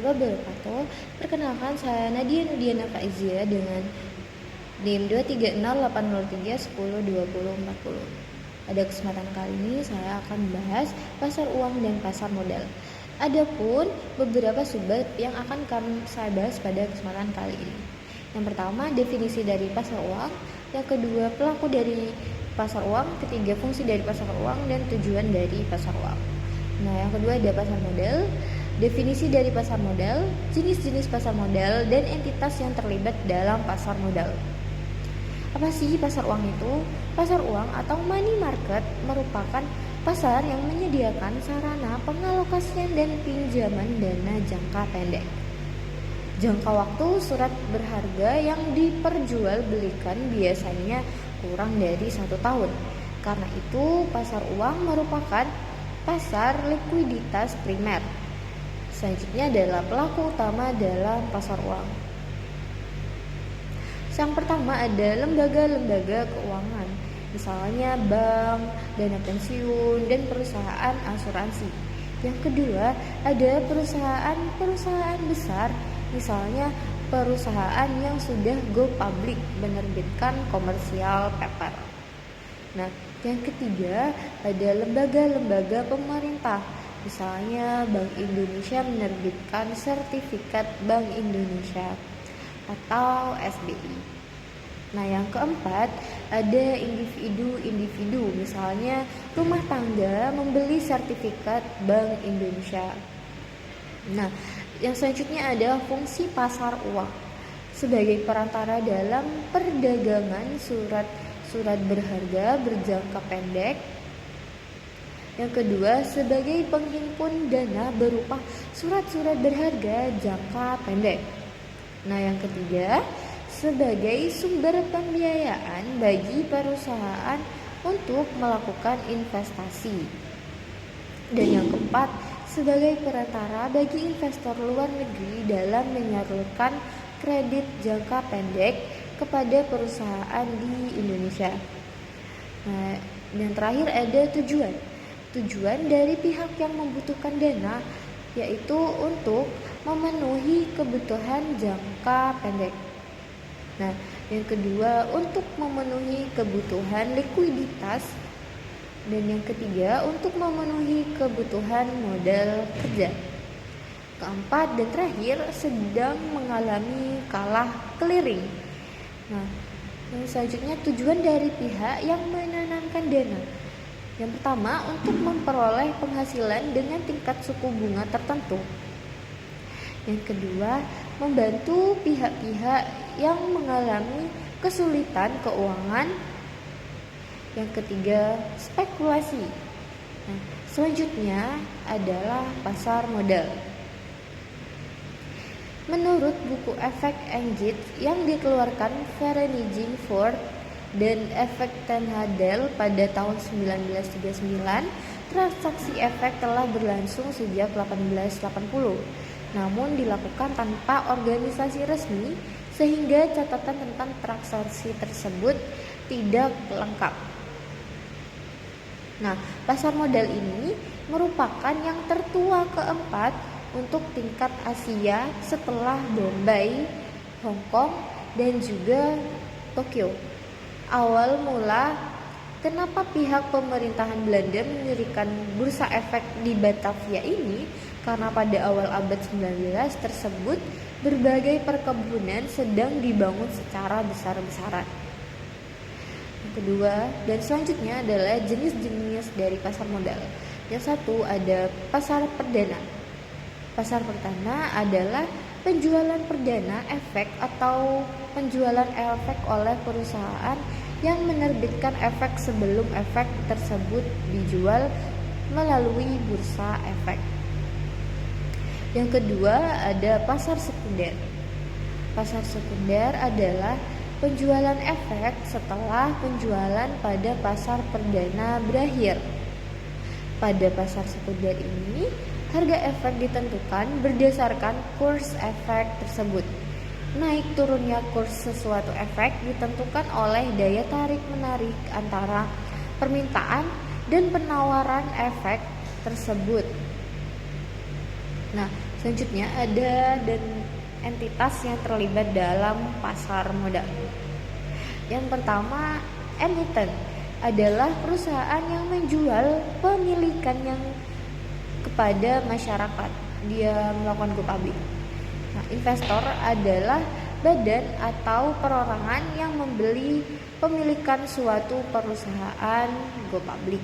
wabarakatuh. Perkenalkan, saya Nadia Nudiana Faizia dengan NIM 2368031024040. Pada kesempatan kali ini saya akan membahas pasar uang dan pasar modal. Adapun beberapa subbab yang akan saya bahas pada kesempatan kali ini. Yang pertama, definisi dari pasar uang. Yang kedua, pelaku dari pasar uang. Ketiga, fungsi dari pasar uang dan tujuan dari pasar uang. Nah, yang kedua ada pasar modal. Definisi dari pasar modal, jenis-jenis pasar modal, dan entitas yang terlibat dalam pasar modal. Apa sih pasar uang itu? Pasar uang atau money market merupakan pasar yang menyediakan sarana pengalokasian dan pinjaman dana jangka pendek. Jangka waktu surat berharga yang diperjualbelikan biasanya kurang dari 1 tahun. Karena itu, pasar uang merupakan pasar likuiditas primer. Selanjutnya adalah pelaku utama dalam pasar uang. Yang pertama ada lembaga-lembaga keuangan, misalnya bank, dana pensiun, dan perusahaan asuransi. Yang kedua ada perusahaan besar, misalnya perusahaan yang sudah go public menerbitkan commercial paper. Nah, yang ketiga ada lembaga-lembaga pemerintah, misalnya Bank Indonesia menerbitkan sertifikat Bank Indonesia atau SBI. Nah, yang keempat ada individu-individu, misalnya rumah tangga membeli sertifikat Bank Indonesia. Nah, yang selanjutnya ada fungsi pasar uang sebagai perantara dalam perdagangan surat berharga berjangka pendek. Yang kedua, sebagai penghimpun dana berupa surat-surat berharga jangka pendek. Nah, yang ketiga, sebagai sumber pembiayaan bagi perusahaan untuk melakukan investasi. Dan yang keempat, sebagai perantara bagi investor luar negeri dalam menyalurkan kredit jangka pendek kepada perusahaan di Indonesia. Nah, dan terakhir ada tujuan. Tujuan dari pihak yang membutuhkan dana yaitu untuk memenuhi kebutuhan jangka pendek. Nah, yang kedua untuk memenuhi kebutuhan likuiditas, dan yang ketiga untuk memenuhi kebutuhan modal kerja. Keempat dan terakhir sedang mengalami kalah clearing. Nah, yang selanjutnya tujuan dari pihak yang menanamkan dana. Yang pertama, untuk memperoleh penghasilan dengan tingkat suku bunga tertentu. Yang kedua, membantu pihak-pihak yang mengalami kesulitan keuangan. Yang ketiga, spekulasi. Nah, selanjutnya adalah pasar modal. Menurut buku Efek Engage yang dikeluarkan Ferenczi Ford dan Efek Ten Hadel pada tahun 1939, transaksi efek telah berlangsung sejak 1880. Namun dilakukan tanpa organisasi resmi, sehingga catatan tentang transaksi tersebut tidak lengkap. Nah, pasar modal ini merupakan yang tertua keempat untuk tingkat Asia setelah Bombay, Hong Kong, dan juga Tokyo. Awal mula kenapa pihak pemerintahan Belanda mendirikan bursa efek di Batavia ini karena pada awal abad 19 tersebut berbagai perkebunan sedang dibangun secara besar-besaran. Yang kedua dan selanjutnya adalah jenis-jenis dari pasar modal. Yang satu ada pasar perdana. Pasar perdana adalah penjualan perdana efek atau penjualan efek oleh perusahaan yang menerbitkan efek sebelum efek tersebut dijual melalui bursa efek. Yang kedua ada pasar sekunder. Pasar sekunder adalah penjualan efek setelah penjualan pada pasar perdana berakhir. Pada pasar sekunder ini, harga efek ditentukan berdasarkan kurs efek tersebut. Naik turunnya kurs sesuatu efek ditentukan oleh daya tarik-menarik antara permintaan dan penawaran efek tersebut. Nah, Selanjutnya ada dan entitas yang terlibat dalam pasar modal. Yang pertama, emiten adalah perusahaan yang menjual pemilikan yang kepada masyarakat. Dia melakukan go public. Nah, investor adalah badan atau perorangan yang membeli pemilikan suatu perusahaan go public.